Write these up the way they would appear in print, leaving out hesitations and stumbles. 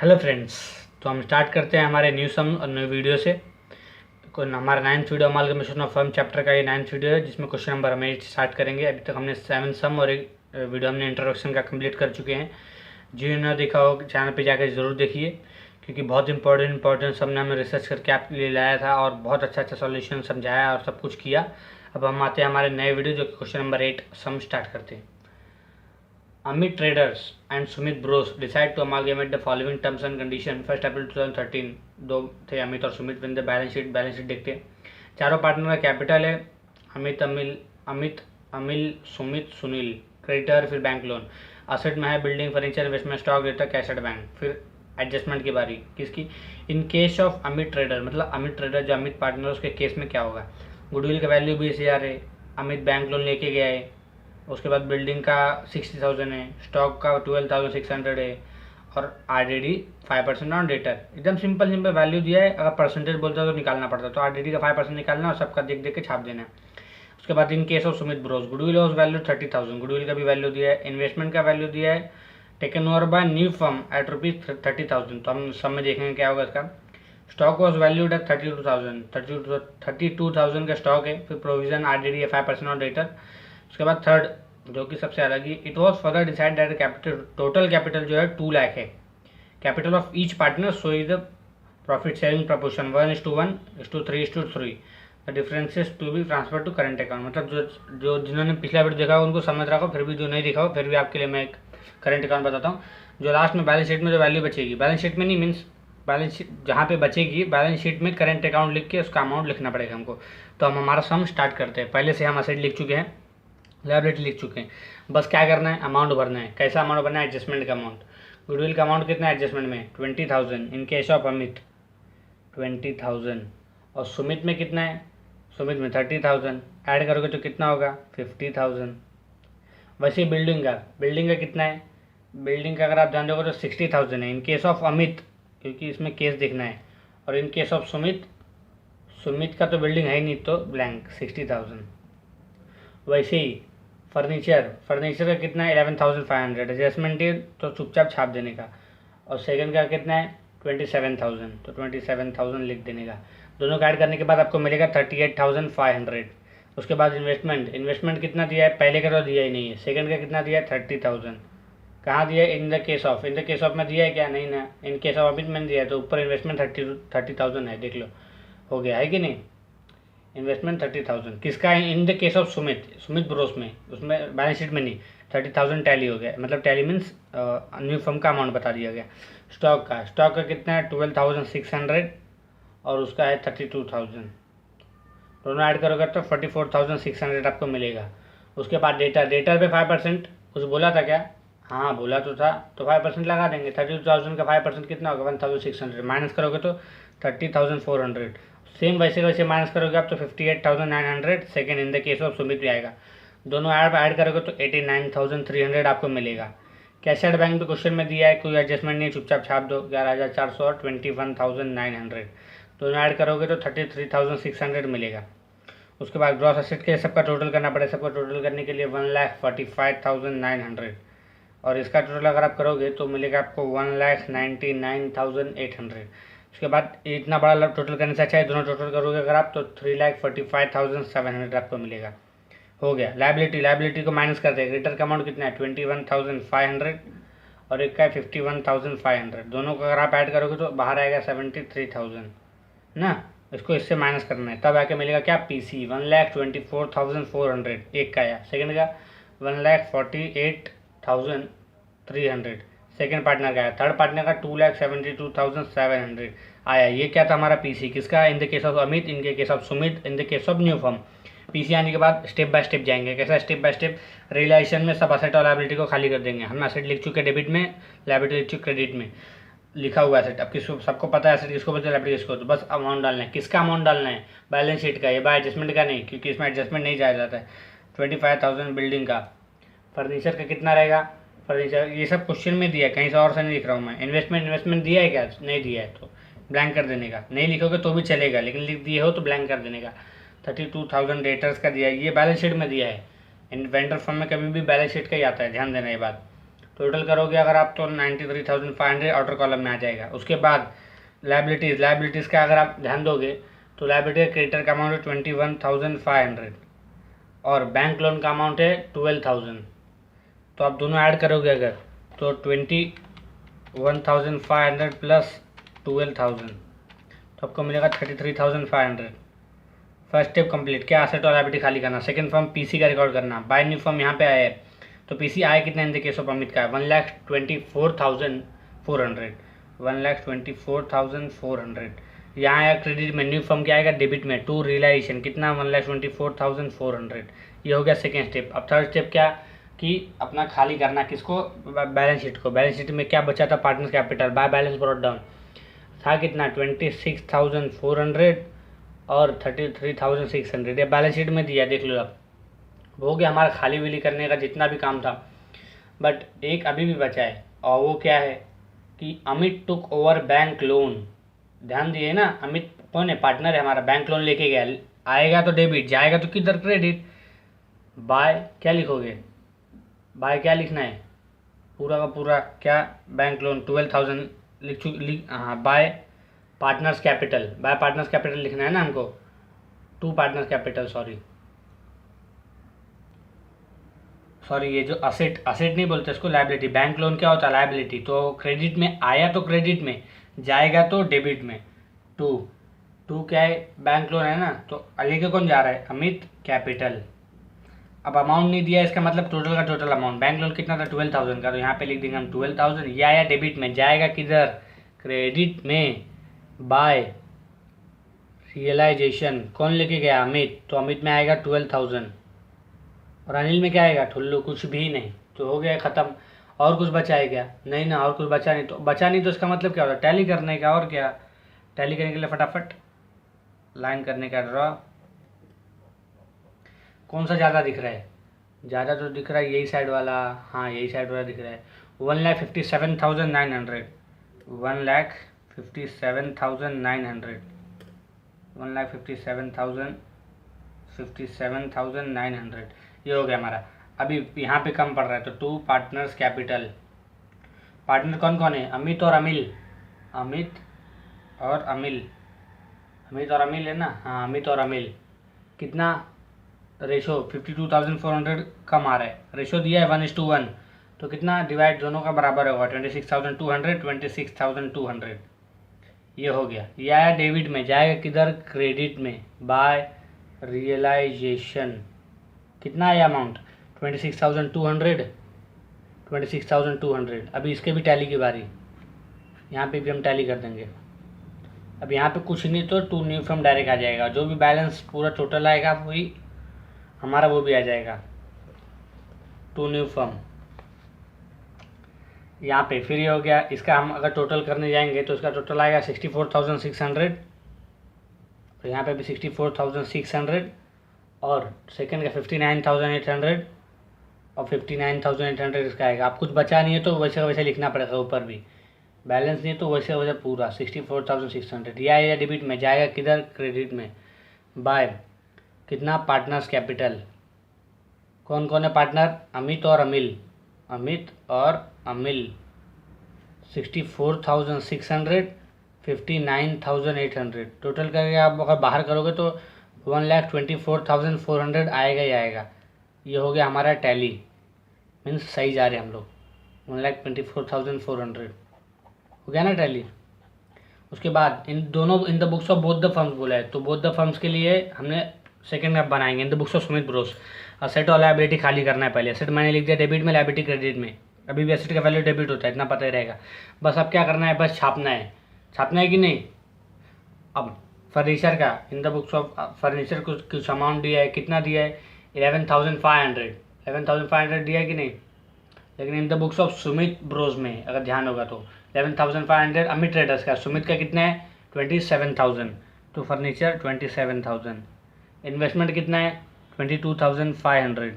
Hello friends, तो हम start करते हैं हमारे न्यू सम और न्यू वीडियो से। हमारा 9th video amalgamation of firm chapter का ये 9th वीडियो है, जिसमें क्वेश्चन नंबर हम 8 स्टार्ट करेंगे। अभी तक हमने 7 सम और एक वीडियो हमने इंट्रोडक्शन का कंप्लीट कर चुके हैं। जिन्होंने देखा हो चैनल पे जाकर ज़रूर देखिए, क्योंकि बहुत इंपॉर्टेंट सम ने हमने रिसर्च करके आपके लिए लाया था और बहुत अच्छा सॉल्यूशन समझाया और सब कुछ किया। अब हम आते हैं हमारे नए वीडियो, जो कि क्वेश्चन नंबर 8 सम स्टार्ट करते हैं। Amit Traders and Sumit Bros decide to amalgamate the following terms and condition 1 April 2013। दो थे अमित और Sumit. Win the balance sheet देखते हैं। चारों पार्टनर का कैपिटल है अमित सुमित सुनील। क्रेडिटर फिर बैंक लोन। असेट में है building furniture investment stock data cash at bank. फिर एडजस्टमेंट की बारी किसकी? In case of Amit trader, मतलब अमित ट्रेडर जो अमित पार्टनर, उसके केस में क्या होगा? गुडविल का वैल्यू 20,000 है, अमित बैंक लोन लेके गया है, उसके बाद बिल्डिंग का 60,000 है, स्टॉक का 12,600 है और आरडीडी 5% ऑन डेटर। एकदम सिंपल वैल्यू दिया है। अगर परसेंटेज बोलता तो निकालना पड़ता, तो आरडीडी का 5% निकालना और सबका देख के छाप देना है। उसके बाद in case of Sumit Bros, goodwill was value 30,000, goodwill का भी वैल्यू दिया है, इन्वेस्टमेंट का वैल्यू दिया है, taken over by new firm at ₹30,000। तो हम सब में देखेंगे क्या होगा इसका। स्टॉक वॉज वैल्यूड एट 32,000 का स्टॉक है। फिर प्रोविजन आरडीडी है 5% ऑन डेटर। उसके बाद थर्ड, जो कि सबसे अलग ही, it was further decide that capital, total capital जो है 2 लाख है। Capital of each partner so is the profit sharing proportion 1:1:3:3। The differences to be transfer to current account. मतलब जो जिन्होंने पिछला वीडियो देखा हो उनको समझ रखा हो, फिर भी जो नहीं देखा हो फिर भी आपके लिए मैं एक करंट अकाउंट बताता हूँ। जो लास्ट में बैलेंस शीट में जो वैल्यू बचेगी, बैलेंस शीट में नहीं मीन्स बैलेंस शीट जहाँ पे बचेगी, बैलेंस शीट में करंट अकाउंट लिख के उसका अमाउंट लिखना पड़ेगा हमको। तो हम हमारा सम स्टार्ट करते हैं। पहले से हम असेट लिख चुके हैं, लायबिलिटी लिख चुके हैं, बस क्या करना है, अमाउंट भरना है। कैसा अमाउंट भरना है? एडजस्टमेंट का अमाउंट। गुडविल का अमाउंट कितना है एडजस्टमेंट में? 20,000। In case of Amit 20,000। और सुमित में कितना है? सुमित में 30,000। ऐड करोगे तो कितना होगा? 50,000। वैसे बिल्डिंग का कितना है? बिल्डिंग का अगर आप ध्यान दोगे तो 60,000 है इन केस ऑफ अमित, क्योंकि इसमें केस देखना है। और इन केस ऑफ सुमित का तो बिल्डिंग है ही नहीं, तो ब्लैंक 60,000। वैसे ही फर्नीचर का कितना है? 11,500। एडजस्टमेंट है तो चुपचाप छाप देने का। और सेकंड का कितना है? 27,000, तो 27,000 लिख देने का। दोनों का ऐड करने के बाद आपको मिलेगा 38,500। उसके बाद इन्वेस्टमेंट कितना दिया है? पहले का तो दिया ही नहीं है। सेकंड का कितना दिया है? 30,000। कहाँ दिया है? इन द केस ऑफ में दिया है क्या? नहीं ना, इन केस ऑफ अमित में दिया है, तो ऊपर इन्वेस्टमेंट 30,000 है। देख लो, हो गया है कि नहीं? इन्वेस्टमेंट 30,000 किसका है? इन the case of Sumit Bros में, उसमें बैलेंस शीट में नहीं। 30,000 टैली हो गया, मतलब टैली मीन्स न्यू फर्म का अमाउंट बता दिया गया। स्टॉक का कितना है? 12,600 और उसका है 32,000। दोनों ऐड करोगे तो 44,600 आपको मिलेगा। उसके बाद डेटर पे 5%, कुछ बोला था क्या? हाँ बोला तो था, तो 5% लगा देंगे। 32,000 का 5% कितना होगा? 1,600। माइनस करोगे तो 30,400। सेम वैसे माइनस करोगे आप तो 58,900। Second in the case of Sumit भी आएगा। दोनों ऐड करोगे तो 89,300 आपको मिलेगा। कैश एट बैंक भी क्वेश्चन में दिया है, कोई एडजस्टमेंट नहीं, चुपचाप छाप दो। 11,400 और 21,900। दोनों ऐड करोगे तो 33,600 मिलेगा। उसके बाद ग्रॉस एसेट के सबका टोटल करना पड़ेगा। सबका टोटल करने के लिए 1,45,900 और इसका टोटल अगर आप करोगे तो मिलेगा आपको 1,99,800। उसके बाद इतना बड़ा टोटल करने से अच्छा है दोनों टोटल करोगे अगर आप तो 3,45,700 आपको मिलेगा। हो गया। लायबिलिटी को माइनस कर दें। क्रेडिटर का अमाउंट कितना है? 21,500 और एक का है 51,500। दोनों को अगर आप ऐड करोगे तो बाहर आएगा 73,000 ना। इसको इससे माइनस करना है, तब आके मिलेगा क्या? पीसी 1,24,400 एक का या सेकेंड का 1,48,300 सेकेंड पार्टनर का है। थर्ड पार्टनर का 2,72,700 आया। ये क्या था हमारा पीसी किसका? In the case of Amit, in the case of Sumit, in the case of new firm. PC आने के बाद स्टेप बाय स्टेप जाएंगे। कैसा स्टेप बाय स्टेप? रियलाइजेशन में सब असेट और लायबिलिटी को खाली कर देंगे। हम असेट लिख चुके डेबिट में, लायबिलिटी लिख चुके क्रेडिट में। लिखा हुआ एसेट, अब किसको सबको पता है एसेट किसको बोलते हैं, लायबिलिटी किसको, तो बस अमाउंट डालना है। किसका अमाउंट डालना है? बैलेंस शीट का। ये बाय एडजस्टमेंट का नहीं, क्योंकि इसमें एडजस्टमेंट नहीं जाया जाता है। 25,000 बिल्डिंग का। फर्नीचर का कितना रहेगा? फर्नीचर ये सब क्वेश्चन में दिया है, कहीं से और से नहीं लिख रहा हूँ मैं। इन्वेस्टमेंट दिया है क्या? नहीं दिया है तो ब्लैंक कर देने का। नहीं लिखोगे तो भी चलेगा, लेकिन लिख दिए हो तो ब्लैंक कर देने का। 32,000 डेटर्स का दिया है, ये बैलेंस शीट में दिया है। वेंडर फर्म में कभी भी बैलेंस शीट का ही आता है, ध्यान देना ये बात। टोटल करोगे अगर आप तो 93,500 आउटर कॉलम में आ जाएगा। उसके बाद लाइबिलिटीज़ का अगर आप ध्यान दोगे तो लाइबिलिटी क्रेडिटर का अमाउंट है 21,500 और बैंक लोन का अमाउंट है 12,000। तो आप दोनों ऐड करोगे अगर तो 21,500 प्लस 12,000 तो आपको मिलेगा 33,500। First step complete. क्या एसेट और लायबिलिटी खाली करना। सेकंड फॉर्म पीसी का रिकॉर्ड करना। बाय न्यू फॉर्म यहाँ पे आया है तो पीसी आया कितना इन द केस ऑफ अमित का है 1,24,400 1,24,400। यहाँ आया क्रेडिट में, न्यू फॉर्म क्या आएगा डेबिट में टू रियलाइजेशन कितना 1,24,400। ये हो गया सेकेंड स्टेप। अब थर्ड स्टेप क्या कि अपना खाली करना किसको, बैलेंस शीट को। बैलेंस शीट में क्या बचा था partner capital by balance brought down था कितना 26,400 और 33,600। ये बैलेंस शीट में दिया देख लो आप। हो गया हमारा खाली विली करने का जितना भी काम था। बट एक अभी भी बचा है और वो क्या है कि Amit took over bank loan. ध्यान दिए ना, अमित कौन है, पार्टनर है हमारा, बैंक लोन लेके गया। आएगा तो डेबिट, जाएगा तो किधर क्रेडिट। बाय क्या लिखोगे, बाय क्या लिखना है पूरा का पूरा क्या बैंक लोन 12,000 हाँ bye partners capital. Bye partners capital लिखना है ना हमको, टू पार्टनर्स कैपिटल सॉरी ये जो असेट नहीं बोलते इसको, लायबिलिटी। बैंक लोन क्या होता है लायबिलिटी। तो क्रेडिट में आया तो क्रेडिट में, जाएगा तो डेबिट में। टू क्या है बैंक लोन है ना, तो लेके कौन जा रहा है अमित कैपिटल। अब अमाउंट नहीं दिया इसका मतलब टोटल का टोटल अमाउंट। बैंक लोन कितना था 12,000 का, तो यहाँ पे लिख देंगे हम 12,000। ये आया डेबिट में, जाएगा किधर क्रेडिट में बाय रियलाइजेशन। कौन लेके गया अमित, तो अमित में आएगा 12,000 और अनिल में क्या आएगा ठुल्लू कुछ भी नहीं। तो हो गया ख़त्म। और कुछ बचा है क्या, नहीं ना, और कुछ बचा नहीं। तो बचा नहीं तो इसका मतलब क्या होता है टैली करने का। और क्या टैली करने के लिए फटाफट लाइन करने का ड्रॉ। कौन सा ज़्यादा दिख रहा है, ज़्यादा तो दिख रहा है यही साइड वाला, हाँ यही साइड वाला दिख रहा है 1,57,900 1,57,900 1,57,900 ये हो गया हमारा। अभी यहाँ पे कम पड़ रहा है तो टू पार्टनर्स कैपिटल। पार्टनर कौन कौन है अमित और अमिल, अमित और अमिल है ना, हाँ अमित और अमिल। कितना रेशो 52,400 कम आ रहा है, रेशो दिया है 1:1 तो कितना डिवाइड दोनों का बराबर होगा 26,200 26,200। ये हो गया। ये आया डेबिट में, जाएगा किधर क्रेडिट में बाय रियलाइजेशन। कितना आया अमाउंट 26,200। अभी इसके भी टैली की बारी, यहाँ पे भी हम टैली कर देंगे। अब यहाँ पे कुछ नहीं तो टू न्यू फॉर्म डायरेक्ट आ जाएगा, जो भी बैलेंस पूरा टोटल आएगा वही हमारा वो भी आ जाएगा टू न्यू फॉर्म यहाँ पे। फिर ये हो गया इसका, हम अगर टोटल करने जाएंगे तो इसका टोटल आएगा 64,600 और यहाँ पे भी 64,600 और सेकंड का 59,800 और 59,800 इसका आएगा। आप कुछ बचा नहीं है तो वैसे का वैसे लिखना पड़ेगा, ऊपर भी बैलेंस नहीं है तो वैसे वैसे पूरा 64,600। यह आएगा डेबिट में, जाएगा किधर क्रेडिट में बाय कितना पार्टनर्स कैपिटल। कौन कौन है पार्टनर अमित और अमिल, 64,600 59,800 टोटल करके आप अगर बाहर करोगे तो 1,24,400 आएगा ही आएगा। ये हो गया हमारा टैली, मीन्स सही जा रहे हम लोग 1,24,400 हो गया ना टैली। उसके बाद इन the books of both the firms बोला है तो बोथ द फर्म्स के लिए हमने सेकंड मैप बनाएंगे। इन the books of Sumit Bros asset और लायबिलिटी खाली करना है पहले। असेट मैंने लिख दिया डेबिट में, लायबिलिटी क्रेडिट में। अभी भी एसेट का वैल्यू डेबिट होता है इतना पता ही रहेगा। बस अब क्या करना है, बस छापना है कि नहीं। अब फर्नीचर का in the books of furniture कुछ अमाउंट दिया है, कितना दिया है 11,500 दिया है कि नहीं। लेकिन इन the books of Sumit Bros में अगर ध्यान होगा तो 11,500 अमित ट्रेडर्स का, सुमित का कितना है 27,000 तो फर्नीचर 27,000। इन्वेस्टमेंट कितना है 22,500।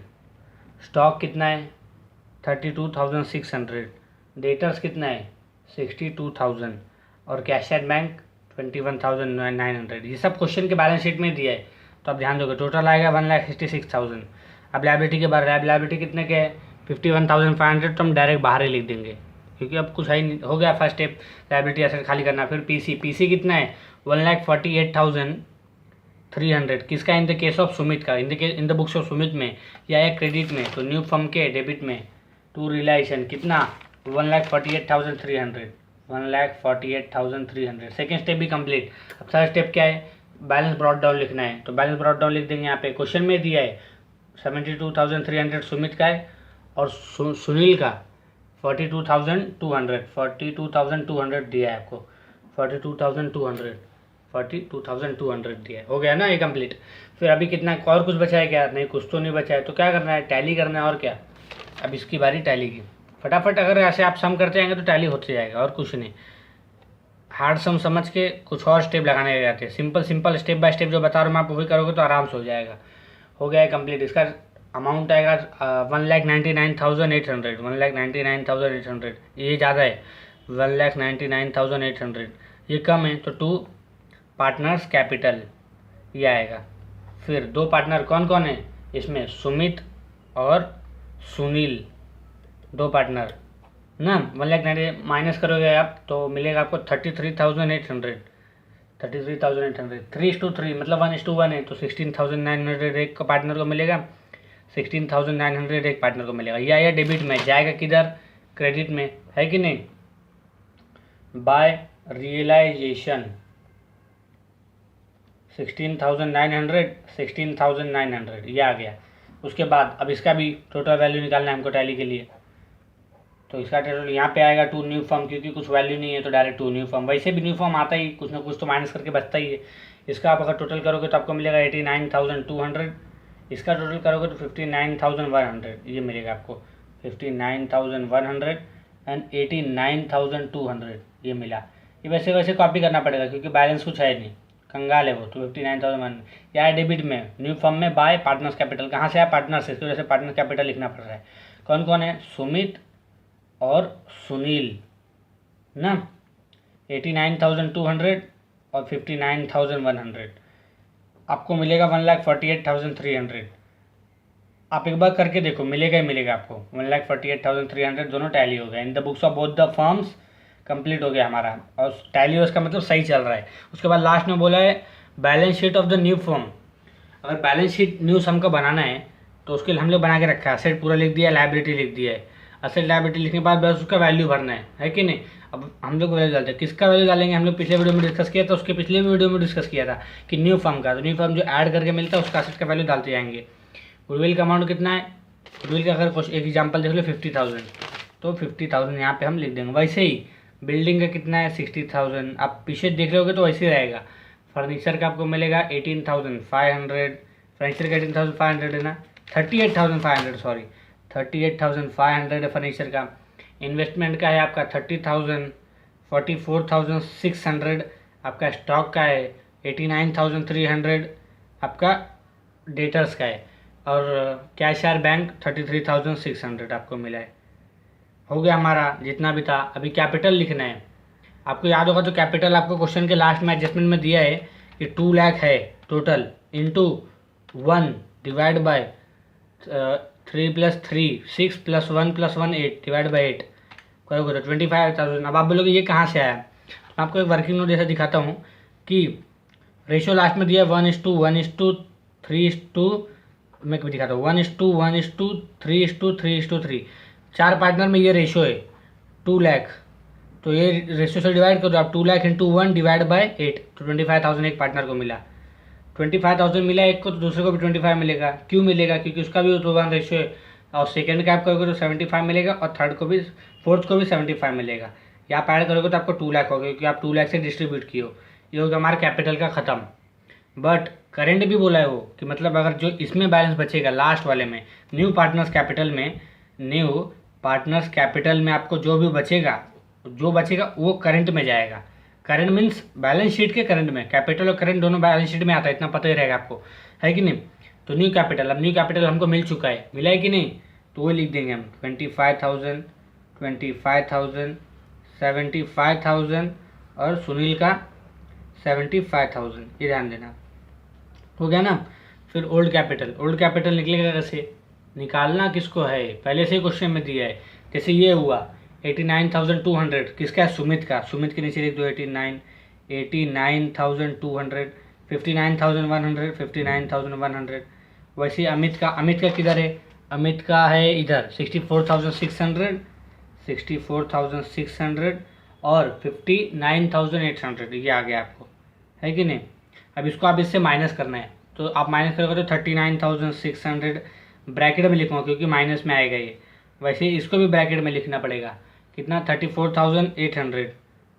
स्टॉक कितना है 32,600। डेटर्स कितना है 62,000 और कैश एट बैंक 21,900। ये सब क्वेश्चन के बैलेंस शीट में दिया है तो आप ध्यान दोगे। टोटल आएगा 1,66,000। अब लायबिलिटी के बारे में, लायबिलिटी कितने के है 51,500 तो हम डायरेक्ट बाहर ही लिख देंगे, क्योंकि अब कुछ है ही नहीं। हो गया फर्स्ट स्टेप, लाइबिलिटी एसेट खाली करना। फिर पीसी कितना है, 1,48,300। किसका, in the case of Sumit का, in the books of Sumit में या क्रेडिट में, तो न्यू फर्म के डेबिट में टू रिलायंस कितना, 1,48,300, 1,48,300। सेकेंड स्टेप भी कंप्लीट। अब थर्ड स्टेप क्या है, बैलेंस ब्रॉट डाउन लिखना है, तो बैलेंस ब्रॉट डाउन लिख देंगे। यहाँ पे क्वेश्चन में दिया है 72,300 सुमित का है और सुनील का 42,200 दिया है आपको, 42,200 दिया है। हो गया ना ये कंप्लीट। फिर अभी कितना और कुछ बचा है क्या, नहीं कुछ तो नहीं बचा है, तो क्या करना है, टैली करना है और क्या। अब इसकी बारी टैली की। फटाफट अगर ऐसे आप सम करते जाएंगे तो टैली होते जाएगा और कुछ नहीं। हार्ड सम समझ के कुछ और स्टेप लगाने जाते हैं, सिंपल स्टेप बाय स्टेप जो बता रहा हूँ मैं, आप वही करोगे तो आराम से हो जाएगा। हो गया है कंप्लीट। इसका अमाउंट आएगा 1,99,800, 1,99,800। ये ज़्यादा है, 1,99,800। ये कम है तो 2 पार्टनर्स कैपिटल ये आएगा। फिर 2 पार्टनर कौन कौन है इसमें, सुमित और सुनील, 2 पार्टनर ना। 1,90,000 माइनस करोगे आप तो मिलेगा आपको 33,800, 33,800। 3:3 मतलब 1:1 है, तो 16,900 एक पार्टनर को मिलेगा, 16,900 एक पार्टनर को मिलेगा। या डेबिट में जाएगा किधर, क्रेडिट में, है कि नहीं। बाय रियलाइजेशन 16,900 ये आ गया। उसके बाद अब इसका भी टोटल वैल्यू निकालना है हमको टैली के लिए, तो इसका टोटल यहाँ पे आएगा 2 न्यू फॉर्म, क्योंकि कुछ वैल्यू नहीं है तो डायरेक्ट 2 न्यू फॉर्म। वैसे भी न्यू फॉर्म आता ही कुछ ना कुछ तो माइनस करके बचता ही है। इसका आप अगर टोटल करोगे तो आपको मिलेगा 89,200, इसका टोटल करोगे तो 59,100 ये मिलेगा आपको, 59,100 एंड 89,200 ये मिला। ये वैसे कॉपी करना पड़ेगा क्योंकि बैलेंस कुछ है नहीं, कंगाल है वो, तो 59,100। या डेबिट में न्यू फॉर्म में बाय पार्टनर्स कैपिटल, कहाँ से आया, पार्टनर से, तो जैसे पार्टनर कैपिटल लिखना पड़ रहा है। कौन कौन है, सुमित और सुनील ना, 89,200 और 59,100। आपको मिलेगा 1,48,300। आप एक बार करके देखो, मिलेगा ही मिलेगा आपको। 1,48,300 दोनों टैली हो गए, इन the books of both the firms complete हो गया हमारा, और टैली उसका मतलब सही चल रहा है। उसके बाद लास्ट में बोला है balance sheet of the new firm. अगर बैलेंस शीट न्यू सम का बनाना है तो उसके लिए हम लोग बना के रखा है, असेट पूरा लिख दिया, लाइबिलिटी लिख दिया है। असेट लाइबिलिटी लिखने के बाद बस उसका वैल्यू भरना है कि नहीं। अब हम लोग वैल्यू डालते हैं, किसका वैल्यू डालेंगे, हम लोग पिछले वीडियो में डिस्कस किया था, उसके पिछले वीडियो में डिस्कस किया था कि न्यू फर्म का, तो न्यू फर्म जो ऐड करके मिलता है उसका असेट का वैल्यू डालते जाएंगे। गुडविल का अमाउंट कितना है, गुडविल का अगर कुछ एक एग्जाम्पल देख लो 50,000, तो 50,000 यहाँ पे हम लिख देंगे। वैसे ही बिल्डिंग का कितना है 60,000, आप पीछे देख रहे होगे तो वैसे ही रहेगा। फर्नीचर का आपको मिलेगा 18,500, फर्नीचर का 18,500 है ना, 38,500 सॉरी, 38,500 है फर्नीचर का। इन्वेस्टमेंट का है आपका 30,000, 44,600 आपका स्टॉक का है, 89,300 आपका डेटर्स का है, और कैश आर बैंक 33,600 आपको मिला है। हो गया हमारा जितना भी था। अभी कैपिटल लिखना है, आपको याद होगा तो कैपिटल आपको क्वेश्चन के लास्ट में एडजस्टमेंट में दिया है कि 2 लाख है total, into 1 divide by 3 + 3 6 + 1 + 1 8 divide by 8 करोगे तो 25,000। अब आप बोलोगे ये कहाँ से आया, मैं आपको एक वर्किंग नोट जैसा दिखाता हूँ कि रेशियो लास्ट में दिया है 1:1:3:, मैं दिखाता हूँ 1:1:3:3:3। 4 पार्टनर में ये रेशियो है 2 लाख, तो ये रेशियो से डिवाइड करो आप, 2 लाख इंटू 1 डिवाइड बाई 8, तो 25,000 एक पार्टनर को मिला। 25,000 मिला एक को, तो दूसरे को भी 25 मिलेगा। क्यों मिलेगा, क्योंकि उसका भी 2:1 रेशियो है, और सेकंड का आप करोगे तो 75 मिलेगा, और फोर्थ को भी 75 मिलेगा। या आप ऐड करोगे तो आपको 2 लाख होगा, क्योंकि आप 2 लाख से डिस्ट्रीब्यूट किए हो। ये होगा हमारा कैपिटल का ख़त्म। बट करेंट भी बोला है वो कि मतलब अगर जो इसमें बैलेंस बचेगा लास्ट वाले में, न्यू पार्टनर्स कैपिटल में आपको जो भी बचेगा, वो करंट में जाएगा। करंट मीन्स बैलेंस शीट के करंट में, कैपिटल और करंट दोनों बैलेंस शीट में आता है, इतना पता ही रहेगा आपको, है कि नहीं। तो न्यू कैपिटल, अब न्यू कैपिटल हमको मिल चुका है, मिला है कि नहीं, तो वो लिख देंगे हम 25,000, 75,000 और सुनील का 75,000, ये ध्यान देना। हो गया ना। फिर ओल्ड कैपिटल निकलेगा कैसे, निकालना किसको है, पहले से ही क्वेश्चन में दिया है। जैसे ये हुआ 89,200 किसका है, सुमित का। सुमित के नीचे लिख दो 89,200, 59,100, 59,100। वैसे अमित का किधर है, अमित का है इधर 64,600, 64,600 और 59,800, ये आ गया आपको, है कि नहीं। अब इसको आप इससे माइनस करना है, तो आप माइनस करोगे तो 39,600 ब्रैकेट में लिखूँगा क्योंकि माइनस में आएगा ये। वैसे इसको भी ब्रैकेट में लिखना पड़ेगा, कितना 34,800,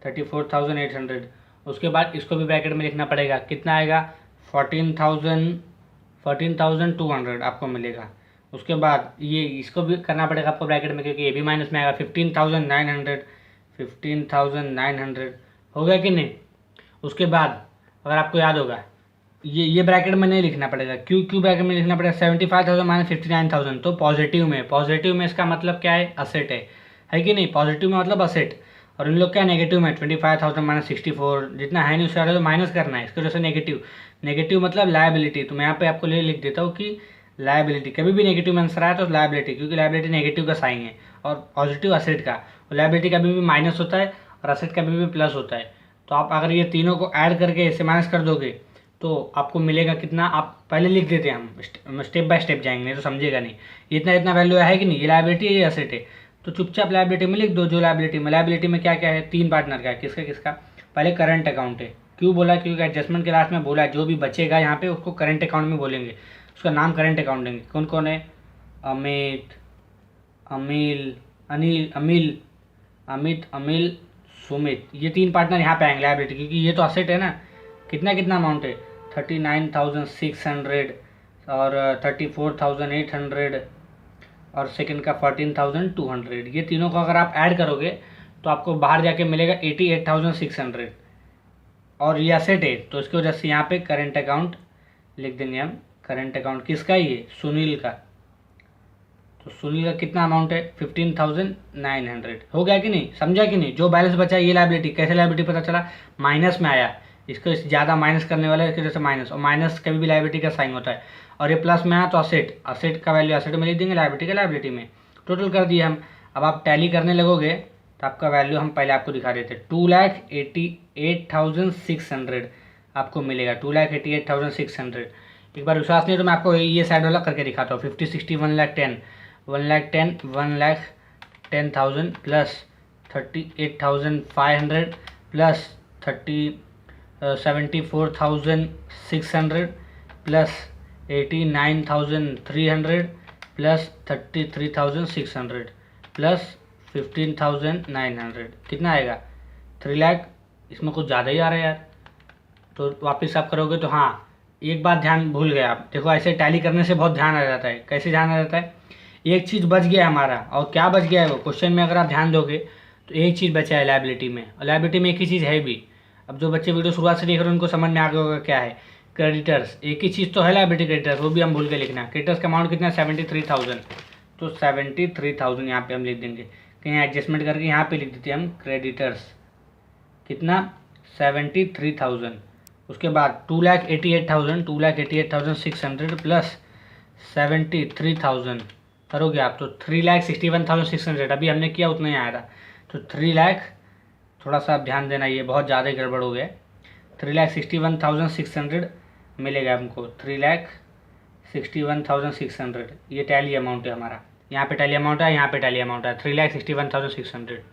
34,800। उसके बाद इसको भी ब्रैकेट में लिखना पड़ेगा, कितना आएगा 14,200 आपको मिलेगा। उसके बाद ये इसको भी करना पड़ेगा आपको ब्रैकेट में क्योंकि ये भी माइनस में आएगा 15,900, 15,900 हो गया कि नहीं। उसके बाद अगर आपको याद होगा ये ब्रैकेट में नहीं लिखना पड़ेगा, क्यों ब्रैकेट में लिखना पड़ेगा 75,000 माइनस 59,000, तो पॉजिटिव में इसका मतलब क्या है, असेट है कि नहीं। पॉजिटिव में मतलब असेट, और इन लोग क्या नेगेटिव में 25,000 माइनस 64, जितना है नहीं उससे तो माइनस करना है, इसकी वजह से नेगेटिव मतलब लायबिलिटी। तो मैं यहाँ पे आपको लिख देता हूँ कि लायबिलिटी, कभी भी नेगेटिव में आंसर आया तो लायबिलिटी, क्योंकि लायबिलिटी नेगेटिव का साइन है और पॉजिटिव असेट का। लायबिलिटी कभी भी माइनस होता है और असेट कभी भी प्लस होता है। तो आप अगर ये तीनों को ऐड करके इससे माइनस कर दोगे तो आपको मिलेगा कितना, आप पहले लिख देते हैं, हम स्टेप बाय स्टेप जाएंगे नहीं तो समझेगा नहीं। इतना वैल्यू है कि नहीं, ये लायबिलिटी है ये असेट है, तो चुपचाप लायबिलिटी में लिख दो। जो लायबिलिटी में क्या क्या है, 3 पार्टनर का है, किसका पहले करंट अकाउंट है। क्यों बोला, क्योंकि एडजस्टमेंट के लास्ट में बोला जो भी बचेगा यहाँ पे उसको करंट अकाउंट में बोलेंगे, उसका नाम करंट अकाउंट देंगे। कौन कौन है, अमित, सुमित, ये 3 पार्टनर यहाँ पे आएंगे लायबिलिटी, क्योंकि ये तो असेट है ना। कितना अमाउंट है 39,600 और 34,800 और सेकंड का 14,200। ये तीनों को अगर आप ऐड करोगे तो आपको बाहर जाके मिलेगा 88,600 और ये असेट है, तो इसकी वजह से यहाँ पे करंट अकाउंट लिख देंगे हम। करंट अकाउंट किसका, ये सुनील का। तो सुनील का कितना अमाउंट है 15,900। हो गया कि नहीं, समझा कि नहीं। जो बैलेंस बचा ये लायबिलिटी, कैसे लायबिलिटी पता चला, माइनस में आया, इसको ज़्यादा माइनस करने वाला है इसकी वजह से माइनस, और माइनस कभी भी लायबिलिटी का साइन होता है। और ये प्लस में आया तो असेट का वैल्यू असेट में लिख देंगे, लायबिलिटी का लायबिलिटी में। टोटल कर दिए हम। अब आप टैली करने लगोगे तो आपका वैल्यू हम पहले आपको दिखा देते, 2,88,600 आपको मिलेगा, 2,88,600। एक बार विश्वास नहीं तो मैं आपको ये साइड वाला करके दिखाता हूँ। 50, 60, 1,10,000 plus 38,500 plus 74,600 plus 89,300 plus 33,600 plus 15,900, कितना आएगा 3 लाख। इसमें कुछ ज़्यादा ही आ रहा है यार। तो वापस आप करोगे तो हाँ, एक बात ध्यान भूल गए आप। देखो ऐसे टैली करने से बहुत ध्यान आ जाता है। कैसे ध्यान आ जाता है, एक चीज़ बच गया हमारा, और क्या बच गया है वो क्वेश्चन में अगर आप ध्यान दोगे तो एक चीज़ बचा है लायबिलिटी में, और लायबिलिटी में एक ही चीज़ है भी। अब जो बच्चे वीडियो शुरुआत से देख रहे हैं उनको समझ में आ गया होगा क्या है, क्रेडिटर्स। एक ही चीज़ तो है लायबिलिटी, क्रेडिटर्स, वो भी हम भूल के लिखना। क्रेडिटर्स का अमाउंट कितना है 73,000, तो 73,000 यहाँ पे हम लिख देंगे, कहीं एडजस्टमेंट करके यहाँ पे लिख देते हैं हम क्रेडिटर्स, कितना 73,000। उसके बाद 2,88,600 प्लस 73,000 करोगे आप तो 3,61,600। अभी हमने किया उतना ही आया था, तो 3 लाख, थोड़ा सा आप ध्यान देना, ये बहुत ज़्यादा गड़बड़ हो गया। 3,61,600 मिलेगा हमको, 3,61,600। ये टैली अमाउंट है हमारा, यहाँ पे टैली अमाउंट है, यहाँ पे टैली अमाउंट है 3,61,600।